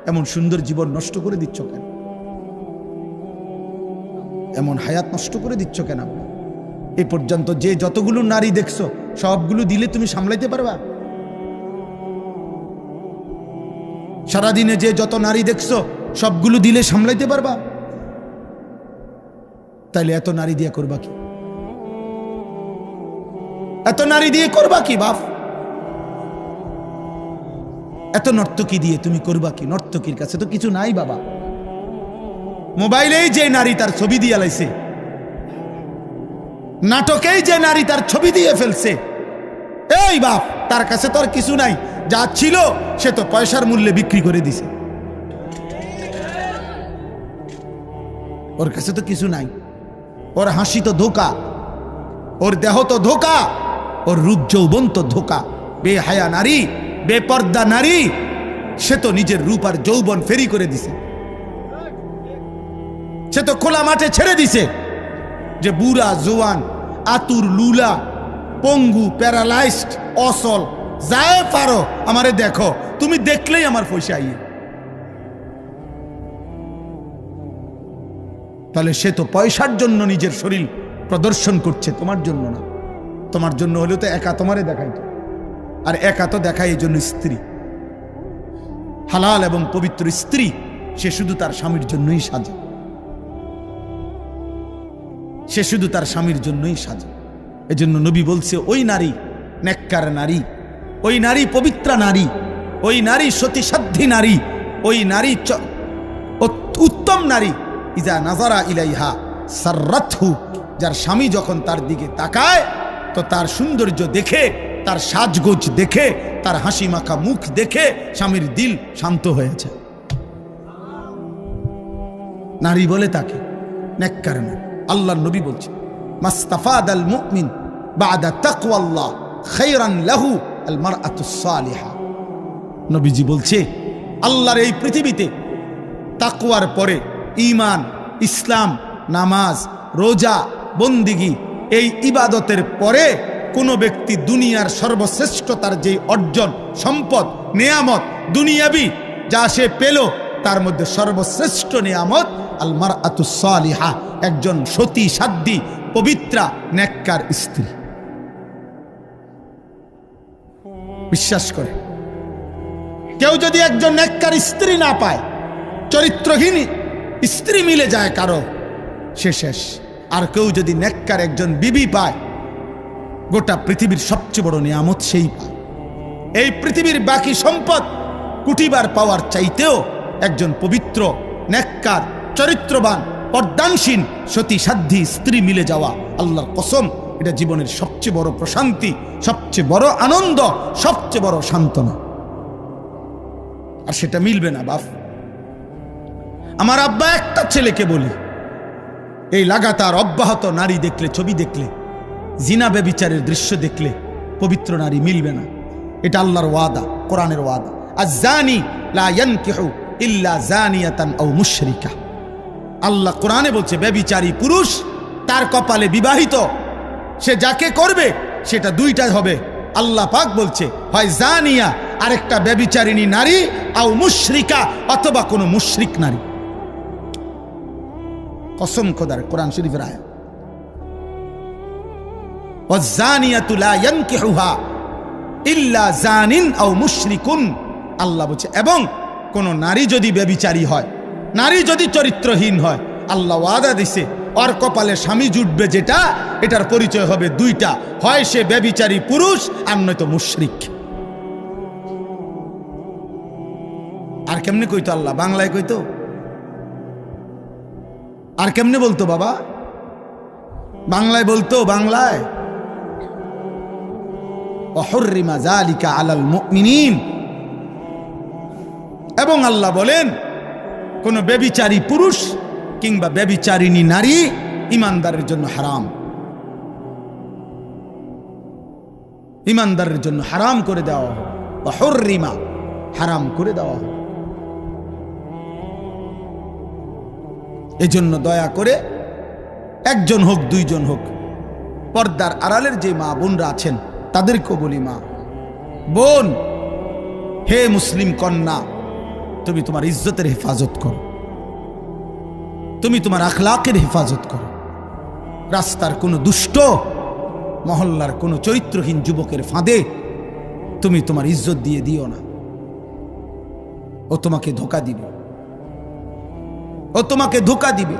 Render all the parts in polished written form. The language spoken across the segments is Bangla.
এমন সুন্দর জীবন নষ্ট করে দিচ্ছ কেন? এমন হায়াত নষ্ট করে দিচ্ছ কেন? এ পর্যন্ত যে যতগুলো নারী দেখছো সবগুলো দিলে তুমি সামলাইতে পারবা? সারাদিনে যে যত নারী দেখছো সবগুলো দিলে সামলাইতে পারবা? তাইলে এত নারী দিয়ে করবা কি? এত নারী দিয়ে করবা কি বাপ? এত নর্তকী দিয়ে তুমি করবা কি? নর্তকীর কাছে তো কিছু নাই বাবা। মোবাইলেই যে নারী তার ছবি দিয়ে লাইছে, নাটকেই যে নারী তার ছবি দিয়ে ফেলছে, এই বাপ তার কাছে তো আর কিছু নাই। যা ছিল সে তো পয়সার মূল্যে বিক্রি করে দিছে। ওর কাছে তো কিছু নাই। ওর হাসি তো ধোকা, ওর দেহ তো ধোকা, ওর রূপ যৌবন তো ধোকা। বেহায়া নারী, বেপর্দা নারী, সে তো নিজের রূপ আর যৌবন ফেরি করে দিছে। সে তো খোলা মাঠে ছেড়ে দিছে যে বুড়া জোয়ান, আতুর, লুলা, পঙ্গু, প্যারালাইজড, অসল, যায় পারো আমারে দেখো, তুমি দেখলেই আমার পয়সা আইয়ে। তাহলে সে তো পয়সার জন্য নিজের শরীর প্রদর্শন করছে, তোমার জন্য না। তোমার জন্য হলে তো একা তোমারে দেখাইতো, আর একা তো দেখায় এই জন্য স্ত্রী, হালাল এবং পবিত্র স্ত্রী, সে শুধু তার স্বামীর জন্যই সাজে। সে শুধু তার স্বামীর জন্যই সাজে। এজন্য নবী বলছে, ওই নারী নেককার নারী, ওই নারী পবিত্রা নারী, ওই নারী সতীসাধ্যী নারী, ওই নারী উত্তম নারী, ইজা নাজারা ইলাইহা সাররাতহু, যার স্বামী যখন তার দিকে তাকায় তো তার সৌন্দর্য দেখে, তার সাজগোজ দেখে, তার হাসি মাখা মুখ দেখে স্বামীর দিল শান্ত হয়েছে। নারী বলে তাকে নেককার নারী। আল্লাহর নবী বলছে, মাস্তাফাদাল মুমিন বাদা তাকওয়াল্লাহ খায়রান লাহু আল মারআতুস সালিহা। নবীজি বলছে, আল্লাহর এই পৃথিবীতে তাকওয়ার পরে ঈমান, ইসলাম, নামাজ, রোজা, বন্দিগি, এই ইবাদতের পরে কোন ব্যক্তি দুনিয়ার সর্বশ্রেষ্ঠতার যে অর্জন, সম্পদ, নেয়ামত, দুনিয়াবি যা সে পেল, তার মধ্যে সর্বশ্রেষ্ঠ নেয়ামত আল মারআতুস সালিহা, একজন সতী সাধ্যী পবিত্রা নেককার স্ত্রী। বিশ্বাস করে কেউ যদি একজন নেককার স্ত্রী না পায়, চরিত্রহীন স্ত্রী মিলে যায় কারো, সে শেষ। আর কেউ যদি নেককার একজন বিবি পায়, গোটা পৃথিবীর সবচেয়ে বড় নিয়ামত সেই পায়। এই পৃথিবীর বাকি সম্পদ কুটিবার পাওয়ার চাইতেও একজন পবিত্র, নেককার, চরিত্রবান, পর্দানসীন, সতী সাধ্যী স্ত্রী মিলে যাওয়া, আল্লাহর কসম, এটা জীবনের সবচেয়ে বড় প্রশান্তি, সবচেয়ে বড় আনন্দ, সবচেয়ে বড় সান্ত্বনা। আর সেটা মিলবে না বাপ। আমার আব্বা একটা ছেলেকে বলি, এই লাগাতার অব্যাহত নারী দেখলে, ছবি দেখলে, জিনা ব্যভিচারের দৃশ্য দেখলে পবিত্র নারী মিলবে না। এটা আল্লাহর ওয়াদা, কোরআনের ওয়াদা। আয-যানি লা ইয়ানকিহু ইল্লা যানিয়াতান আও মুশরিকা। আল্লাহ কোরআনে বলছে, ব্যভিচারী পুরুষ তার কপালে বিবাহিত, সে যাকে করবে সেটা দুইটা হবে। আল্লাহ পাক বলছে, হয় জানিয়া, আরেকটা ব্যভিচারিণী নারী, আও মুশরিকা, অথবা কোনো মুশরিক নারী। কসম খোদার, কোরআন শরীফের আয়াত। ওয়াজ-জানিয়াতু লা ইয়ানকিহুহা ইল্লা জানিন আও মুশরিকুন। আল্লাহ বলছে, এবং কোন নারী যদি ব্যভিচারী হয়, নারী যদি চরিত্রহীন হয়, আল্লাহ ওয়াদা দিছে ওর কপালে স্বামী জুটবে যেটা, এটার পরিচয় হবে দুইটা, হয় সে ব্যভিচারী পুরুষ আর নয়তো মুশরিক। আর কেমনে কইতো আল্লাহ? বাংলায় কইতো? আর কেমনে বলতো বাবা? বাংলায় বলতো, বাংলায় ওয়াহুররিমা যালিকা আলাল মুমিনিন। এবং আল্লাহ বলেন, কোন ব্যভিচারী পুরুষ কিংবা ব্যভিচারিণী নারী ঈমানদারের জন্য হারাম, ঈমানদারের জন্য হারাম করে দেওয়া হবে। ওয়াহুররিমা, হারাম করে দেওয়া হবে। এজন্য দয়া করে একজন হোক, দুইজন হোক, পর্দার আড়ালের যে মা বোনরা আছেন তাদেরকেও বলি, মা বোন, হে মুসলিম কন্যা, তুমি তোমার ইজ্জতের হেফাজত করো, তুমি তোমার আখলাকের হেফাজত করো। রাস্তার কোনো দুষ্ট, মহল্লার কোনো চরিত্রহীন যুবকের ফাঁদে তুমি তোমার ইজ্জত দিয়ে দিও না। ও তোমাকে ধোঁকা দিবে, ও তোমাকে ধোঁকা দিবে।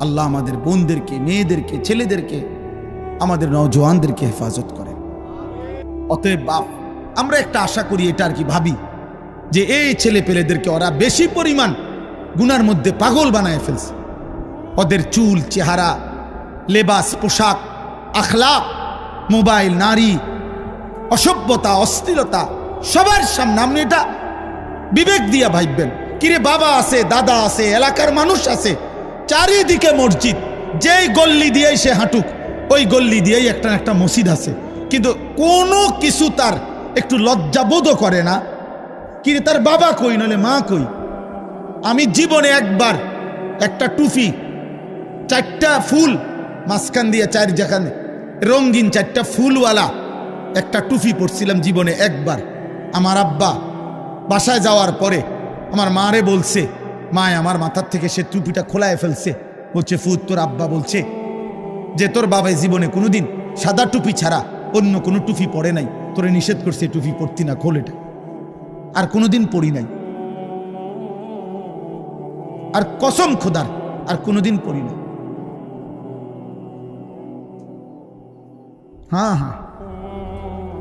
আল্লাহ আমাদের বোনদেরকে, মেয়েদেরকে, ছেলেদেরকে, আমাদের নওজওয়ানদেরকে হেফাজত করে। অতএব বাপ, আমরা একটা আশা করি, এটা আর কি ভাবি, যে এই ছেলে পেলেদেরকে ওরা বেশি পরিমাণ গুনার মধ্যে পাগল বানায় ফেলছে। ওদের চুল, চেহারা, লেবাস, পোশাক, আখলাক, মোবাইল, নারী, অসভ্যতা, অশ্লীলতা সবার সামনে। আপনি এটা বিবেক দিয়া ভাববেন। কিরে বাবা আছে, দাদা আছে, এলাকার মানুষ আছে, চারিদিকে মসজিদ, যেই গল্লি দিয়েই সে হাঁটুক ওই গল্লি দিয়েই একটা না একটা মসজিদ আছে, কিন্তু কোনো কিছু তার একটু লজ্জাবোধও করে না। কিরে তার বাবা কই, নলে মা কই? আমি জীবনে একবার একটা টুপি, 4টা ফুল মাঝখান দিয়ে 4 যেখানে রঙিন 4টা ফুলওয়ালা একটা টুপি পরছিলাম জীবনে একবার। আমার আব্বা বাসায় যাওয়ার পরে আমার মারে বলছে, মায় আমার মাথার থেকে সে টুপিটা খোলায় ফেলছে। বলছে, ফুত তোর আব্বা বলছে যে তোর বাবাই জীবনে কোনোদিন সাদা টুপি ছাড়া অন্য কোনো টুপি পরে নাই, তোরে নিষেধ করছে টুপি পরতি না, খোল এটা। আর কোনোদিন পরি নাই, আর কসম খোদার আর কোনোদিন পরি না। হ্যাঁ হ্যাঁ,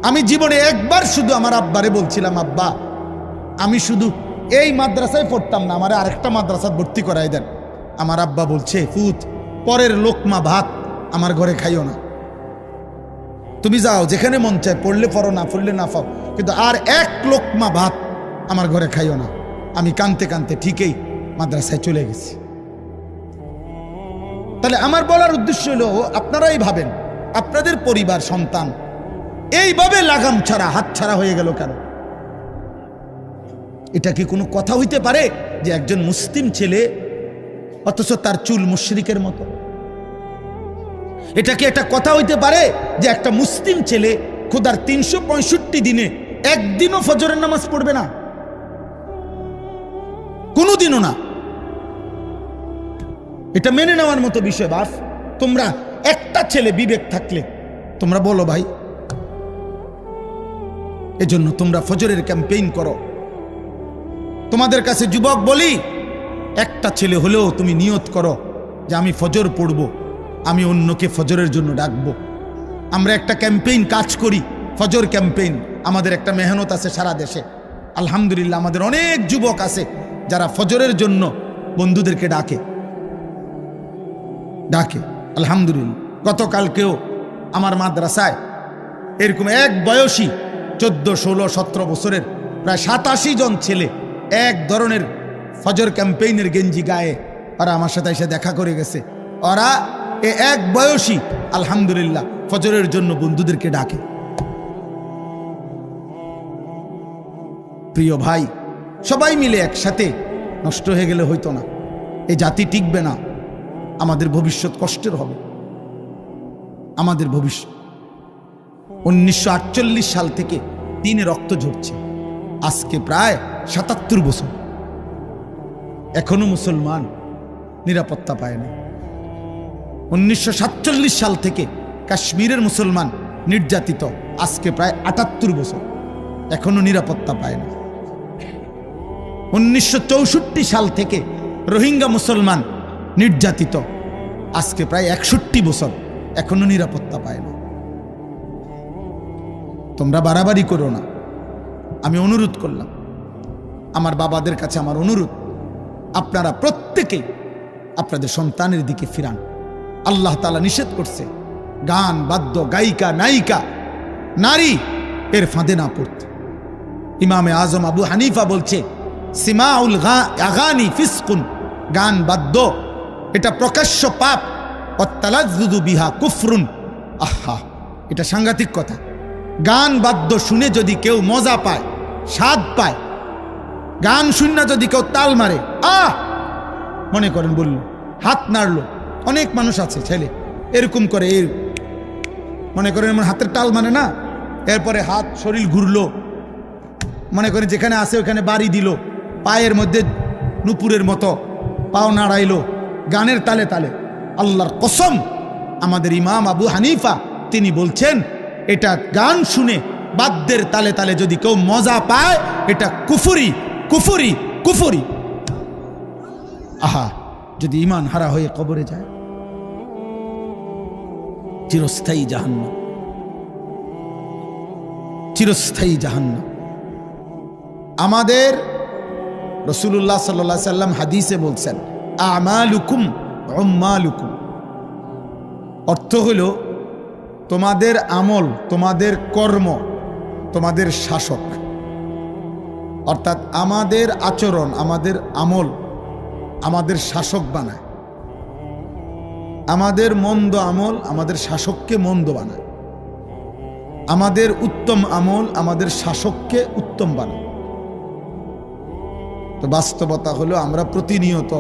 আমি জীবনে একবার শুধু আমার আব্বারে বলছিলাম, আব্বা আমি শুধু এই মাদ্রাসায় পড়তাম না, আমার আরেকটা মাদ্রাসা ভর্তি করাই দেন। আমার আব্বা বলছে, ফুত পরের লোকমা ভাত আমার ঘরে খাইও না, তুমি যাও যেখানে মন চায়, পড়লে পড়ো, না পড়লে না পাও, কিন্তু আর এক লোকমা ভাত আমার ঘরে খাইও না। আমি কানতে কানতে ঠিকই মাদ্রাসায় চলে গেছি। তাহলে আমার বলার উদ্দেশ্য হলো, আপনারাই ভাবেন আপনাদের পরিবার, সন্তান এইভাবে লাগাম ছাড়া, হাত ছাড়া হয়ে গেল কেন? এটা কি কোনো কথা হইতে পারে যে একজন মুসলিম ছেলে অথচ তার চুল মুশরিকের মতো? এটা কি একটা কথা হইতে পারে যে একটা মুসলিম ছেলে খোদার 365 দিনে একদিনও ফজরের নামাজ পড়বে না? কোনোদিনও না। এটা মেনে নেওয়ার মতো বিষয়। বাস তোমরা একটা ছেলে বিবেক থাকলে তোমরা বলো ভাই, এজন্য তোমরা ফজরের ক্যাম্পেইন করো। তোমাদের কাছে যুবক বলি, একটা ছেলে হলেও তুমি নিয়ত করো যে আমি ফজর পড়ব, আমি অন্যকে ফজরের জন্য ডাকবো। আমরা একটা ক্যাম্পেইন কাজ করি, ফজর ক্যাম্পেইন। আমাদের একটা মেহনত আছে সারা দেশে, আলহামদুলিল্লাহ। আমাদের অনেক যুবক আছে যারা ফজরের জন্য বন্ধুদেরকে ডাকে, আলহামদুলিল্লাহ। গতকালকেও আমার মাদ্রাসায় এরকম এক বয়সী 14, 16, 17 বছরের প্রায় 87 জন ছেলে এক ধরনের ফজর ক্যাম্পেইনের গেঞ্জি গায়ে ওরা আমার সাথে এসে দেখা করে গেছে। ওরা এক বয়সী আলহামদুলিল্লাহ ফজরের জন্য বন্ধুদেরকে ডাকে। প্রিয় ভাই, সবাই মিলে একসাথে নষ্ট হয়ে গেলে হইতো না, এই জাতি টিকবে না, আমাদের ভবিষ্যৎ কষ্টের হবে। আমাদের ভবিষ্যৎ 1948 সাল থেকে দিনে রক্ত ঝরছে, আজকে প্রায় 77 বছর, এখনো মুসলমান নিরাপত্তা পায় না। 1947 সাল থেকে কাশ্মীরের মুসলমান নির্যাতিত, আজকে প্রায় 78 বছর, এখনো নিরাপত্তা পায় না। 1964 সাল থেকে রোহিঙ্গা মুসলমান নির্যাতিত, আজকে প্রায় 61 বছর, এখনো নিরাপত্তা পায় না। তোমরা বাড়াবাড়ি করো না, আমি অনুরোধ করলাম। আমার বাবাদের কাছে আমার অনুরোধ, আপনারা প্রত্যেকেই আপনাদের সন্তানের দিকে ফিরান। আল্লাহ তাআলা নিষেধ করছে গান, বাদ্য, গায়িকা, নায়িকা, নারী এর ফাঁদে না পড়তে। ইমামে আজম আবু হানিফা বলছে, সিমাউল আগানি ফিসকুন, গান বাদ্য এটা প্রকাশ্য পাপ, অত্তালাজ্জুযু বিহা কুফরুন। আহা, এটা সাংঘাতিক কথা। গান বাদ্য শুনে যদি কেউ মজা পায়, স্বাদ পায়, গান শুনে যদি কেউ তাল মারে, মনে করেন বলল, হাত নাড়লো, অনেক মানুষ আছে ছেলে এরকম করে, মনে করেন এমন হাতের তাল মানে না, এরপরে হাত শরীর ঘুরলো, মনে করেন যেখানে আছে ওখানে বাড়ি দিল, পায়ের মধ্যে নুপুরের মতো পাও নাড়াইলো গানের তালে তালে। আল্লাহর কসম, আমাদের ইমাম আবু হানিফা তিনি বলছেন এটা গান শুনে বাদ্যের তালে তালে যদি কেউ মজা পায় এটা কুফরি কুফরি কুফরি। আহা, যদি ঈমান হারা হয়ে কবরে যায় চিরস্থায়ী জাহান্নাম, চিরস্থায়ী জাহান্নাম। আমাদের রাসূলুল্লাহ সাল্লাল্লাহু আলাইহি সাল্লাম হাদিসে বলছেন আমালুকুম উম্মালুকুম, অর্থ হলো তোমাদের আমল, তোমাদের কর্ম তোমাদের শাসক। অর্থাৎ আমাদের আচরণ, আমাদের আমল আমাদের শাসক বানায়। আমাদের মন্দ আমল আমাদের শাসককে মন্দ বানায়, আমাদের উত্তম আমল আমাদের শাসককে উত্তম বানায়। তো বাস্তবতা হলো আমরা প্রতিনিয়ত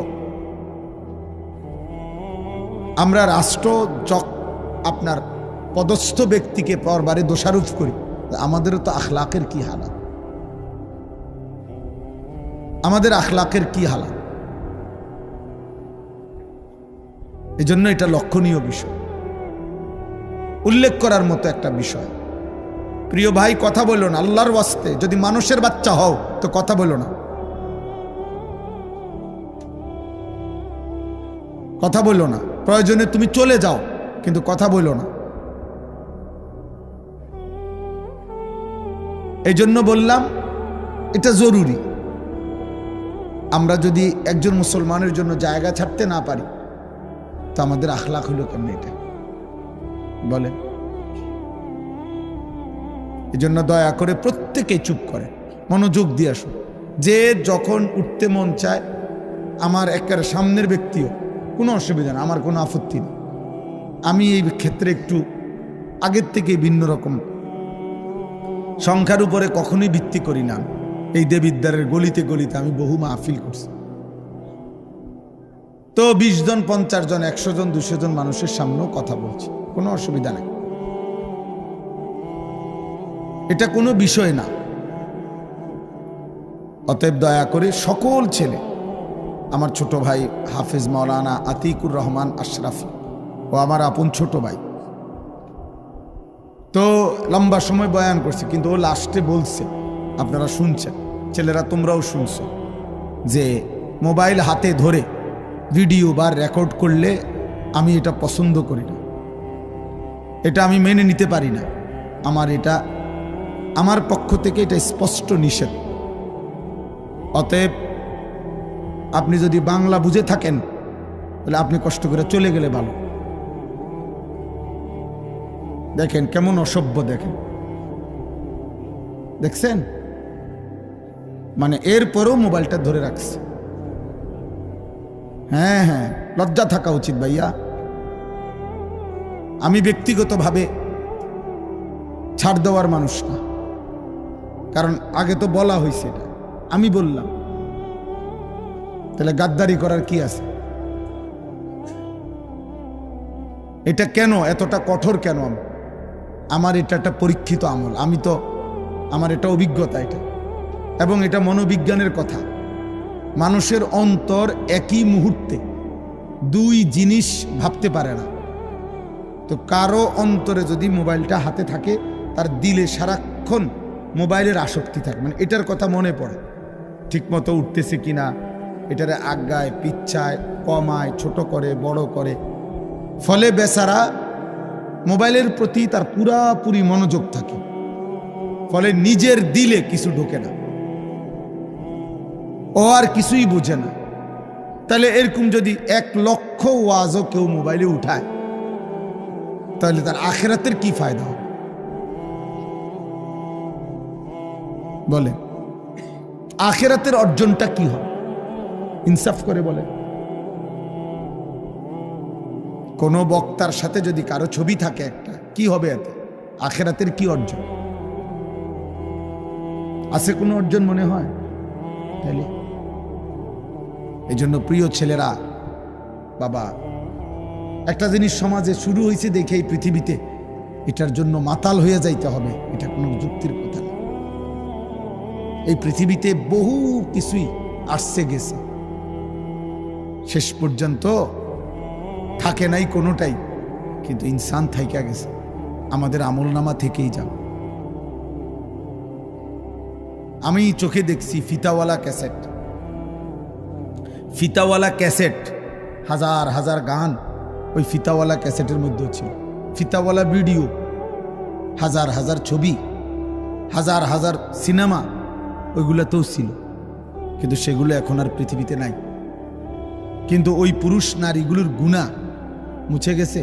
আমরা রাষ্ট্র আপনার পদস্থ ব্যক্তিকে পরবারে দোষারোপ করি, আমাদেরও তো আখলাকের কি হালাত, আমাদের আখলাকের কি হালাত। এই জন্য এটা লক্ষণীয় বিষয়, উল্লেখ করার মতো একটা বিষয়। প্রিয় ভাই, কথা বলো না আল্লাহর ওয়াস্তে, যদি মানুষের বাচ্চা হও তো কথা বলো না, কথা বলো না। প্রয়োজনে তুমি চলে যাও, কিন্তু কথা বলো না। এই জন্য বললাম এটা জরুরি। আমরা যদি একজন মুসলমানের জন্য জায়গা ছাড়তে না পারি তো আমাদের আখলাক হলো কেমন এটা বলেন? এই জন্য দয়া করে প্রত্যেকেই চুপ করে মনোযোগ দিয়ে আসুন। যে যখন উঠতে মন চায়, আমার একের সামনের ব্যক্তিও কোনো অসুবিধা না, আমার কোনো আপত্তি নেই। আমি এই ক্ষেত্রে একটু আগের থেকে ভিন্ন রকম, সংখ্যার উপরে কখনোই ভিত্তি করি না। এই দেবিদ্বারের গলিতে গলিতে আমি বহু মাহফিল করছি, তো 20 জন 50 জন 100 জন 200 জন মানুষের সামনেও কথা বলছি, কোনো অসুবিধা নেই, এটা কোনো বিষয় না। অতএব দয়া করে সকল ছেলে, আমার ছোট ভাই হাফেজ মাওলানা আতিকুর রহমান আশরাফি ও আমার আপন ছোট ভাই, তো লম্বা সময় বয়ান করছে, কিন্তু ও লাস্টে বলছে, আপনারা শুনছেন, ছেলেরা তোমরাও শুনছো, যে মোবাইল হাতে ধরে ভিডিও বা রেকর্ড করলে আমি এটা পছন্দ করি না, এটা আমি মেনে নিতে পারি না, আমার পক্ষ থেকে এটা স্পষ্ট নিষেধ। অতএব আপনি যদি বাংলা বুঝে থাকেন তাহলে আপনি কষ্ট করে চলে গেলে ভালো। দেখেন কেমন অসভ্য, দেখছেন, মানে এরপরও মোবাইলটা ধরে রাখছে। হ্যাঁ হ্যাঁ, লজ্জা থাকা উচিত ভাইয়া। আমি ব্যক্তিগতভাবে ছাড় দেওয়ার মানুষ না, কারণ আগে তো বলা হয়েছে, এটা আমি বললাম, তাহলে গাদ্দারি করার কি আছে? এটা কেন এতটা কঠোর কেন? আমার এটা একটা পরীক্ষিত আমল, আমার এটা অভিজ্ঞতা, এটা এবং এটা মনোবিজ্ঞানের কথা। মানুষের অন্তর একই মুহূর্তে দুই জিনিস ভাবতে পারে না। তো কারো অন্তরে যদি মোবাইলটা হাতে থাকে, তার দিলে সারাক্ষণ মোবাইলের আসক্তি থাকে, মানে এটার কথা মনে পড়ে, ঠিক মতো উঠতেছে কিনা, এটারে আগায় পিচ্ছায় কমায়, ছোট করে বড় করে, ফলে বেচারা মোবাইলের প্রতি তার পুরাপুরি মনোযোগ থাকে, ফলে নিজের দিলে কিছু ঢোকে না, ও আর কিছুই বোঝে না। তাহলে এরকম যদি 1 লক্ষ ওয়াজও কেউ মোবাইলে উঠায়, তাহলে তার আখিরাতের কি ফায়দা হবে বলে? আখিরাতের অর্জনটা কি হবে? ইনসাফ করে বলে। কোন বক্তার সাথে যদি কারো ছবি থাকে একটা, কি হবে এতে? আখিরাতের কি অর্জন আছে? কোনো অর্জন মনে হয়? তাহলে এই জন্য প্রিয় ছেলেরা, বাবা, একটা জিনিস সমাজে শুরু হয়েছে দেখে এই পৃথিবীতে এটার জন্য মাতাল হয়ে যাইতে হবে, এটা কোনো যুক্তির কথা না। এই পৃথিবীতে বহু কিছুই আসছে গেছে, শেষ পর্যন্ত থাকে নাই কোনোটাই, কিন্তু ইনসান থাইকা গেছে, আমাদের আমলনামা থেকেই যাও। আমি চোখে দেখছি ফিতাওয়ালা ক্যাসেট, ফিতাওয়ালা ক্যাসেট, হাজার হাজার গান ওই ফিতাওয়ালা ক্যাসেটের মধ্যেও ছিল, ফিতাওয়ালা ভিডিও, হাজার হাজার ছবি, হাজার হাজার সিনেমা ওইগুলোতেও ছিল, কিন্তু সেগুলো এখন আর পৃথিবীতে নাই। কিন্তু ওই পুরুষ নারীগুলোর গুনাহ মুছে গেছে।